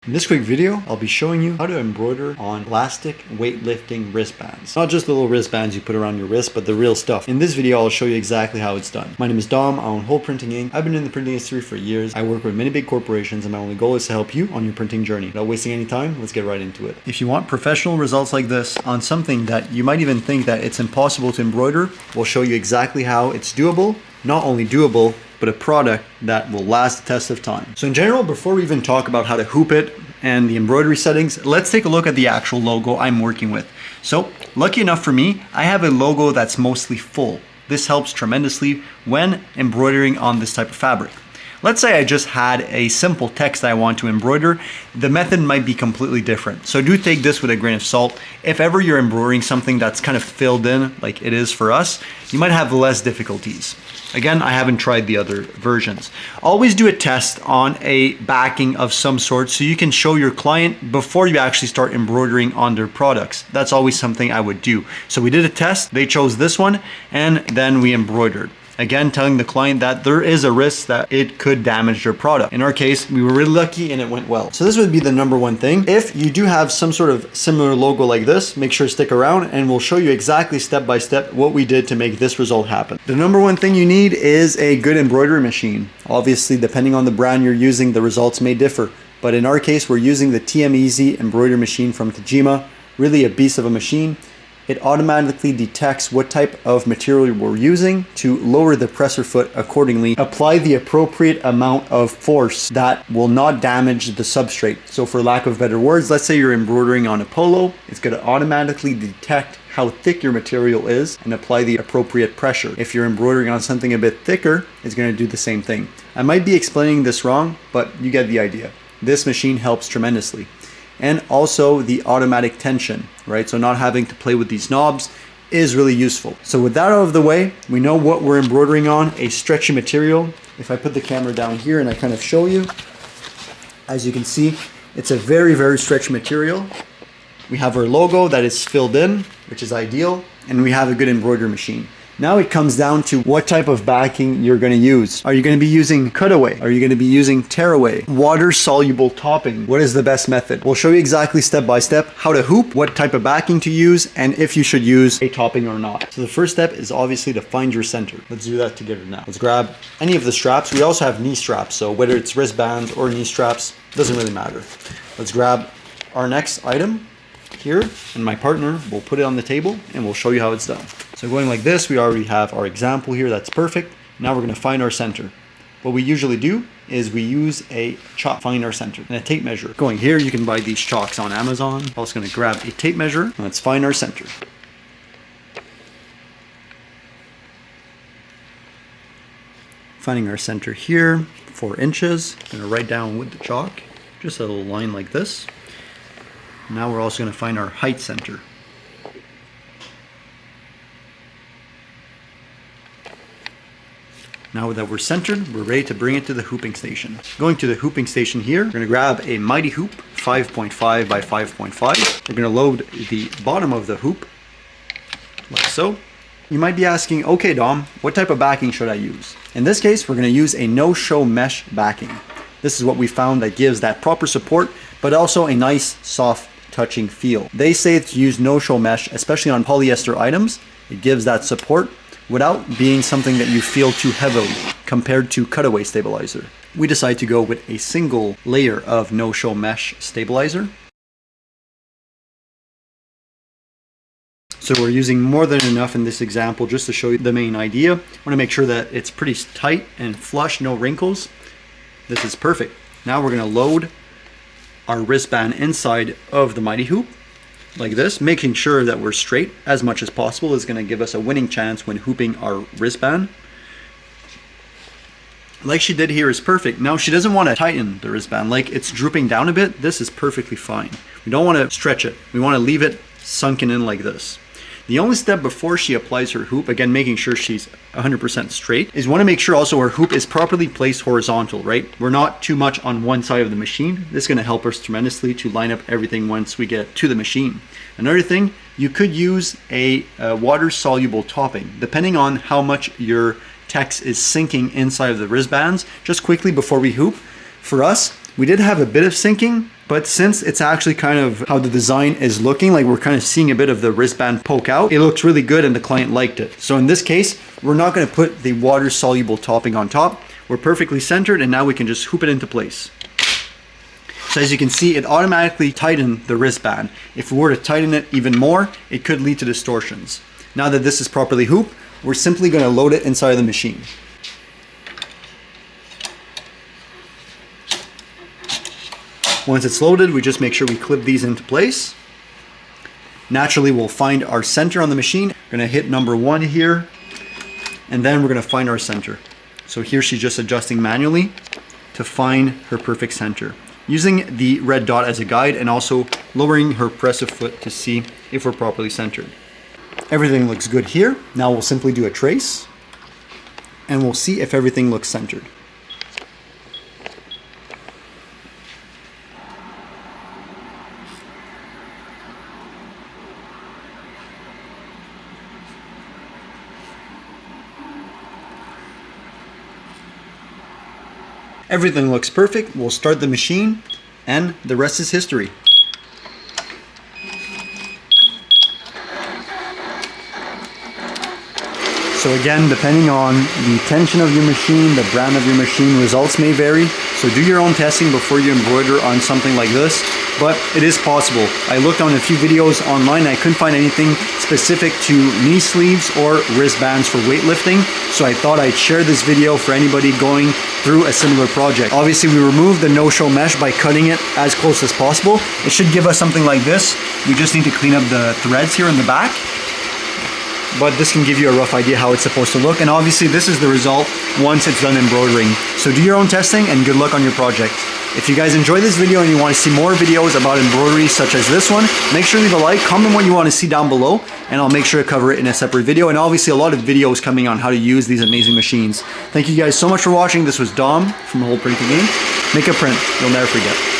In this quick video, I'll be showing you how to embroider on plastic weightlifting wristbands. Not just the little wristbands you put around your wrist, but the real stuff. In this video, I'll show you exactly how it's done. My name is Dom, I own Whole Printing Inc. I've been in the printing industry for years. I work with many big corporations and my only goal is to help you on your printing journey. Without wasting any time, let's get right into it. If you want professional results like this on something that you might even think that it's impossible to embroider, we'll show you exactly how it's doable. Not only doable, but a product that will last the test of time. So in general, before we even talk about how to hoop it and the embroidery settings, let's take a look at the actual logo I'm working with. So lucky enough for me, I have a logo that's mostly full. This helps tremendously when embroidering on this type of fabric. Let's say I just had a simple text I want to embroider, the method might be completely different. So do take this with a grain of salt. If ever you're embroidering something that's kind of filled in like it is for us, you might have less difficulties. Again, I haven't tried the other versions. Always do a test on a backing of some sort so you can show your client before you actually start embroidering on their products. That's always something I would do. So we did a test, they chose this one, and then we embroidered. Again, telling the client that there is a risk that it could damage their product. In our case, we were really lucky and it went well. So this would be the number one thing. If you do have some sort of similar logo like this, make sure to stick around and we'll show you exactly step by step what we did to make this result happen. The number one thing you need is a good embroidery machine. Obviously, depending on the brand you're using, the results may differ. But in our case, we're using the TM Easy embroidery machine from Tajima. Really a beast of a machine. It automatically detects what type of material we're using to lower the presser foot accordingly. Apply the appropriate amount of force that will not damage the substrate. So for lack of better words, let's say you're embroidering on a polo, it's going to automatically detect how thick your material is and apply the appropriate pressure. If you're embroidering on something a bit thicker, it's going to do the same thing. I might be explaining this wrong, but you get the idea. This machine helps tremendously. And also the automatic tension, right? So not having to play with these knobs is really useful. So with that out of the way, we know what we're embroidering on, a stretchy material. If I put the camera down here and I kind of show you, as you can see, it's a very, very stretchy material. We have our logo that is filled in, which is ideal, and we have a good embroidery machine. Now it comes down to what type of backing you're going to use. Are you going to be using cutaway? Are you going to be using tearaway? Water soluble topping? What is the best method? We'll show you exactly step by step how to hoop, what type of backing to use, and if you should use a topping or not. So the first step is obviously to find your center. Let's do that together now. Let's grab any of the straps. We also have knee straps, so whether it's wristbands or knee straps, doesn't really matter. Let's grab our next item here, and my partner will put it on the table and we'll show you how it's done. So going like this, we already have our example here, that's perfect. Now we're going to find our center. What we usually do is we use a chalk, find our center, and a tape measure. Going here, you can buy these chalks on Amazon. I'm also going to grab a tape measure and let's find our center. Finding our center here, 4 inches. I'm going to write down with the chalk, just a little line like this. Now we're also going to find our height center. Now that we're centered, we're ready to bring it to the hooping station. Going to the hooping station here, we're going to grab a mighty hoop, 5.5 by 5.5. We're going to load the bottom of the hoop, like so. You might be asking, okay Dom, what type of backing should I use? In this case, we're going to use a no-show mesh backing. This is what we found that gives that proper support, but also a nice soft touching feel. They say to use no-show mesh, especially on polyester items. It gives that support without being something that you feel too heavily compared to cutaway stabilizer. We decide to go with a single layer of no-show mesh stabilizer. So we're using more than enough in this example just to show you the main idea. I want to make sure that it's pretty tight and flush, no wrinkles. This is perfect. Now we're going to load our wristband inside of the mighty hoop like this, making sure that we're straight as much as possible is going to give us a winning chance when hooping our wristband. Like she did here is perfect. Now she doesn't want to tighten the wristband, like it's drooping down a bit. This is perfectly fine. We don't want to stretch it. We want to leave it sunken in like this. The only step before she applies her hoop, again making sure she's 100% straight, is want to make sure also her hoop is properly placed horizontal, right? We're not too much on one side of the machine. This is going to help us tremendously to line up everything once we get to the machine. Another thing, you could use a water soluble topping, depending on how much your text is sinking inside of the wristbands. Just quickly before we hoop, for us, we did have a bit of sinking, But since it's actually kind of how the design is looking, like we're kind of seeing a bit of the wristband poke out, it looks really good and the client liked it. So in this case, we're not going to put the water soluble topping on top. We're perfectly centered, and now we can just hoop it into place. So as you can see, it automatically tightened the wristband. If we were to tighten it even more, it could lead to distortions. Now that this is properly hooped, we're simply going to load it inside of the machine. Once it's loaded, we just make sure we clip these into place. Naturally, we'll find our center on the machine. We're going to hit number 1 here, and then we're going to find our center. So here she's just adjusting manually to find her perfect center, using the red dot as a guide and also lowering her press of foot to see if we're properly centered. Everything looks good here. Now we'll simply do a trace and we'll see if everything looks centered. Everything looks perfect. We'll start the machine and the rest is history. So again, depending on the tension of your machine, the brand of your machine, results may vary. So do your own testing before you embroider on something like this, but it is possible. I looked on a few videos online, I couldn't find anything specific to knee sleeves or wristbands for weightlifting, so I thought I'd share this video for anybody going through a similar project. Obviously, we removed the no-show mesh by cutting it as close as possible. It should give us something like this. We just need to clean up the threads here in the back, but this can give you a rough idea how it's supposed to look. And obviously this is the result once it's done embroidering. So do your own testing and good luck on your project. If you guys enjoyed this video and you want to see more videos about embroidery such as this one, make sure to leave a like, comment what you want to see down below, and I'll make sure to cover it in a separate video. And obviously a lot of videos coming on how to use these amazing machines. Thank you guys so much for watching. This was Dom from Whole Printing Inc. Make a print, you'll never forget.